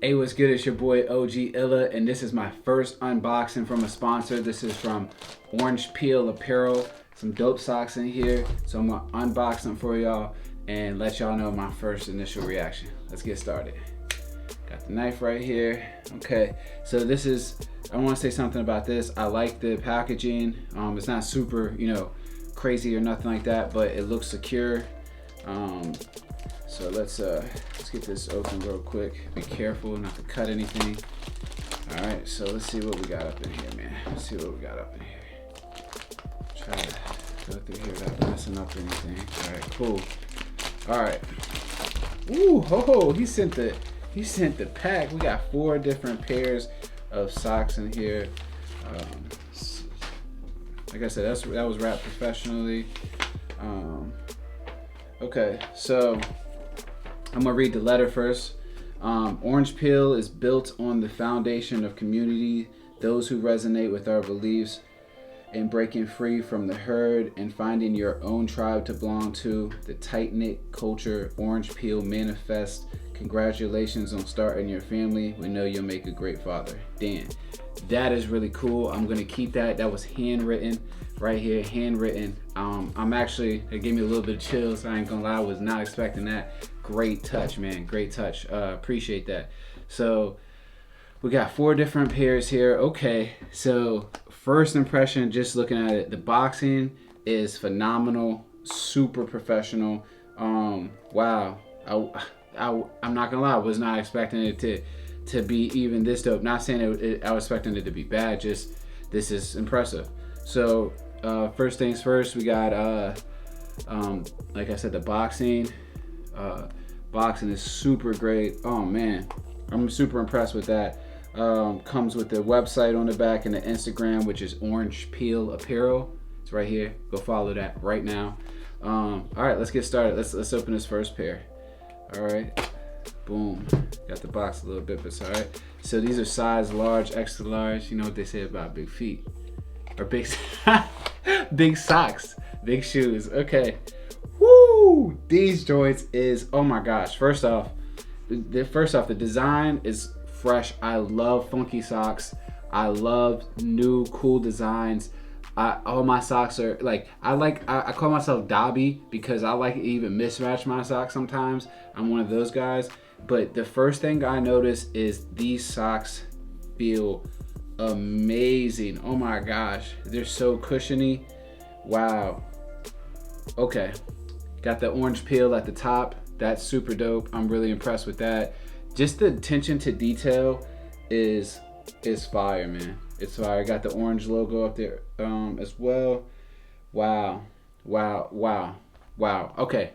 Hey, what's good? It's your boy OG Illa, and this is my first unboxing from a sponsor. This is from Peel Apparel. Some dope socks in here, so I'm gonna unbox them for y'all and let y'all know my first initial reaction. Let's get started. Got the knife right here. Okay, so this is, I want to say something about this. I like the packaging. It's not super, crazy or nothing like that, but it looks secure. So let's get this open real quick. Be careful not to cut anything. All right, so let's see what we got up in here, man. Let's see what we got up in here. Try to go through here without messing up anything. All right, cool. All right. Ooh, ho, he sent the pack. We got 4 different pairs of socks in here. Like I said, that was wrapped professionally. Okay, so I'm gonna read the letter first. Orange Peel is built on the foundation of community, those who resonate with our beliefs in breaking free from the herd and finding your own tribe to belong to. The tight-knit culture Orange Peel manifests. Congratulations on starting your family. We know you'll make a great father. Dan. That is really cool. I'm gonna keep that. That was handwritten right here, handwritten. I'm actually, it gave me a little bit of chills. I ain't gonna lie, I was not expecting that. Great touch, man, great touch. Appreciate that. So we got 4 different pairs here. Okay, so first impression, just looking at it, the boxing is phenomenal, super professional. Wow, I'm not gonna lie, I was not expecting it to be even this dope. Not saying I was expecting it to be bad, just this is impressive. So first things first, we got like I said, the boxing. Boxing is super great. Oh man, I'm super impressed with that. Comes with the website on the back and the Instagram, which is Orange Peel Apparel. It's right here. Go follow that right now. All right, let's get started. Let's open this first pair. All right, boom. Got the box a little bit, but it's all right. So these are size large, extra large. You know what they say about big feet or big big socks, big shoes. Okay. Woo! These joints is, oh my gosh. First off, the design is fresh. I love funky socks. I love new cool designs. All my socks are like, I call myself Dobby because I like to even mismatch my socks sometimes. I'm one of those guys. But the first thing I notice is these socks feel amazing. Oh my gosh. They're so cushiony. Wow. Okay. Got the orange peel at the top. That's super dope. I'm really impressed with that. Just the attention to detail is fire, man. It's fire. Got the orange logo up there as well. Wow. Okay.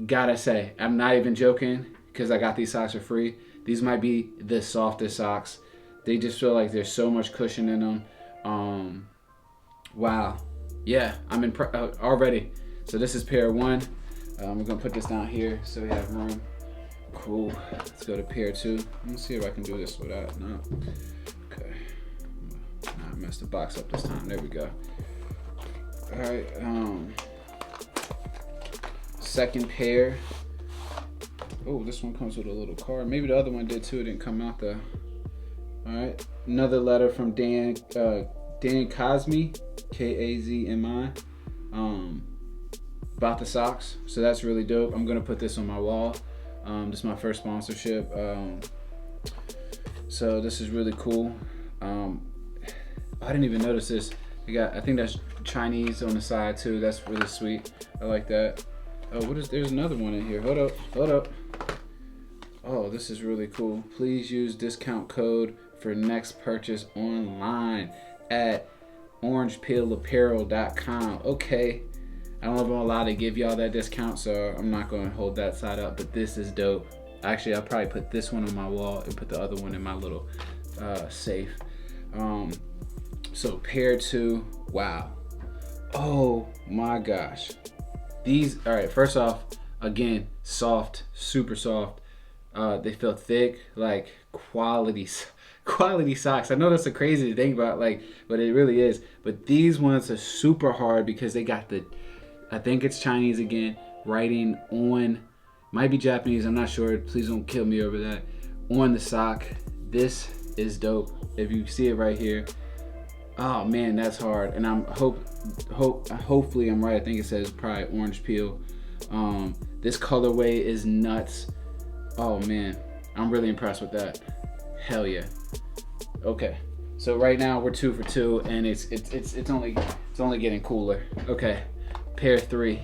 Gotta say, I'm not even joking because I got these socks for free. These might be the softest socks. They just feel like there's so much cushion in them. Wow. Yeah, I'm impressed already. So this is pair 1. We're gonna put this down here so we have room. Cool. Let's go to pair 2. Let's see if I can do this without. No. Okay. Nah, I messed the box up this time. There we go. All right. Second pair. Oh, this one comes with a little card. Maybe the other one did too. It didn't come out though. All right. Another letter from Dan Kazmi, Kazmi. About the socks, so that's really dope. I'm gonna put this on my wall. This is my first sponsorship, so this is really cool. I didn't even notice this. I think that's Chinese on the side too. That's really sweet. I like that. Oh, there's another one in here. Hold up. Oh, this is really cool. Please use discount code for next purchase online at orangepeelapparel.com. Okay. I don't know if I'm allowed to give y'all that discount, so I'm not going to hold that side up, but this is dope. Actually, I'll probably put this one on my wall and put the other one in my little safe. So pair 2, wow. Oh my gosh. These, all right, first off, again, soft, super soft. They feel thick, like quality socks. I know that's a crazy to think about, but it really is. But these ones are super hard because they got I think it's Chinese again, writing on, might be Japanese, I'm not sure, please don't kill me over that, on the sock. This is dope. If you see it right here, oh man, that's hard. And I'm hopefully I'm right. I think it says probably orange peel. This colorway is nuts. Oh man, I'm really impressed with that. Hell yeah. Okay, so right now we're 2 for 2, and it's only getting cooler. Okay, pair 3.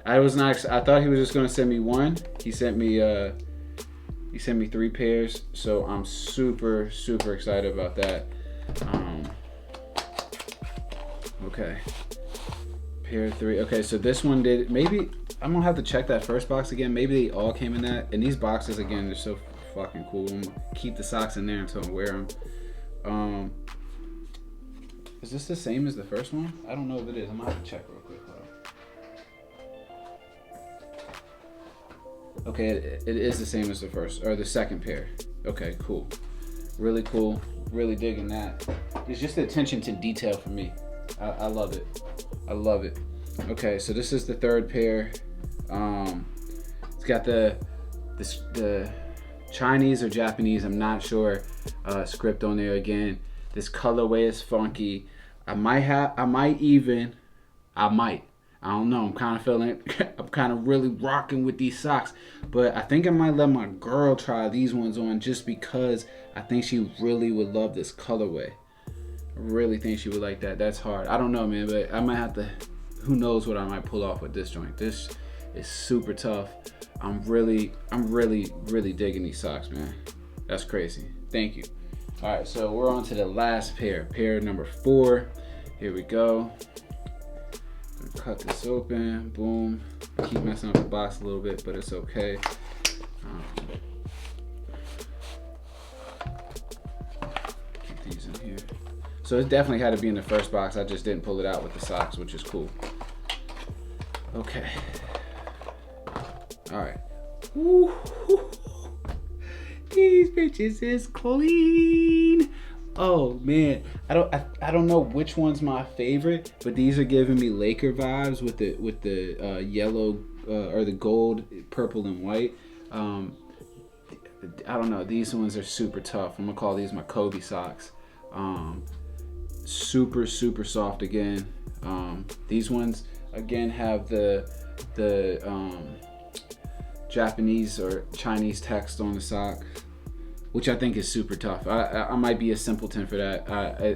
I thought he was just gonna send me one. He sent me 3 pairs, so I'm super excited about that. Okay, pair 3. Okay, so this one did. Maybe I'm gonna have to check that first box again. Maybe they all came in that. And these boxes again, they're so fucking cool. I'm gonna keep the socks in there until I wear them. Is this the same as the first one? I don't know if it is. I'm gonna have to check real quick. Okay, it is the same as the first or the second pair. Okay, cool. Really cool. Really digging that. It's just the attention to detail for me. I love it. I love it. Okay, so this is the third pair. It's got the Chinese or Japanese, I'm not sure, script on there again. This colorway is funky. I don't know. I'm kind of feeling, I'm kind of really rocking with these socks. But I think I might let my girl try these ones on just because I think she really would love this colorway. I really think she would like that. That's hard. I don't know, man, but I might have to, who knows what I might pull off with this joint. This is super tough. I'm really digging these socks, man. That's crazy. Thank you. All right, so we're on to the last pair. Pair number 4. Here we go. Cut this open, boom. I keep messing up the box a little bit, but it's okay. Keep these in here. So it definitely had to be in the first box. I just didn't pull it out with the socks, which is cool. Okay. All right. Woo. These bitches is clean. Oh man, I don't know which one's my favorite, but these are giving me Laker vibes with the yellow or the gold, purple, and white. I don't know. These ones are super tough. I'm gonna call these my Kobe socks. Super soft again. These ones again have the Japanese or Chinese text on the sock, which I think is super tough. I might be a simpleton for that.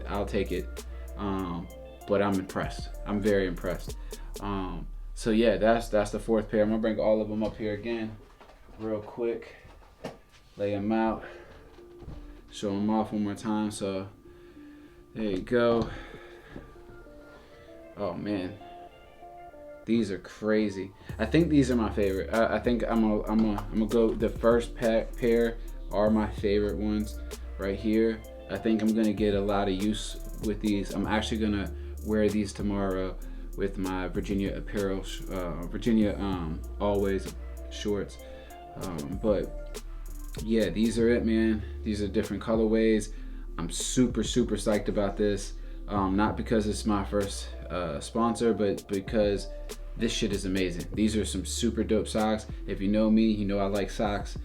I'll take it. But I'm impressed. I'm very impressed. So yeah, that's the 4th pair. I'm gonna bring all of them up here again, real quick. Lay them out. Show them off one more time. So there you go. Oh man, these are crazy. I think these are my favorite. I think I'm gonna go. The first pair are my favorite ones right here. I think I'm gonna get a lot of use with these. I'm actually gonna wear these tomorrow with my Virginia Apparel, Always shorts. But yeah, these are it, man. These are different colorways. I'm super psyched about this. Not because it's my first sponsor, but because this shit is amazing. These are some super dope socks. If you know me, you know I like socks.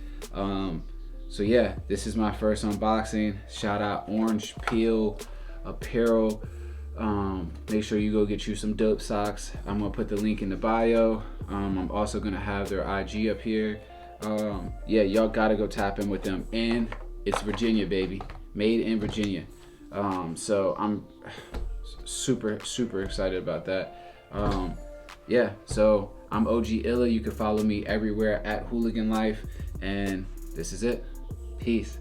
So yeah, this is my first unboxing. Shout out Orange Peel Apparel. Make sure you go get you some dope socks. I'm gonna put the link in the bio. I'm also gonna have their IG up here. Yeah, y'all gotta go tap in with them. And it's Virginia, baby. Made in Virginia. So I'm super excited about that. Yeah, so I'm OG Illa. You can follow me everywhere at Hooligan Life. And this is it. Peace.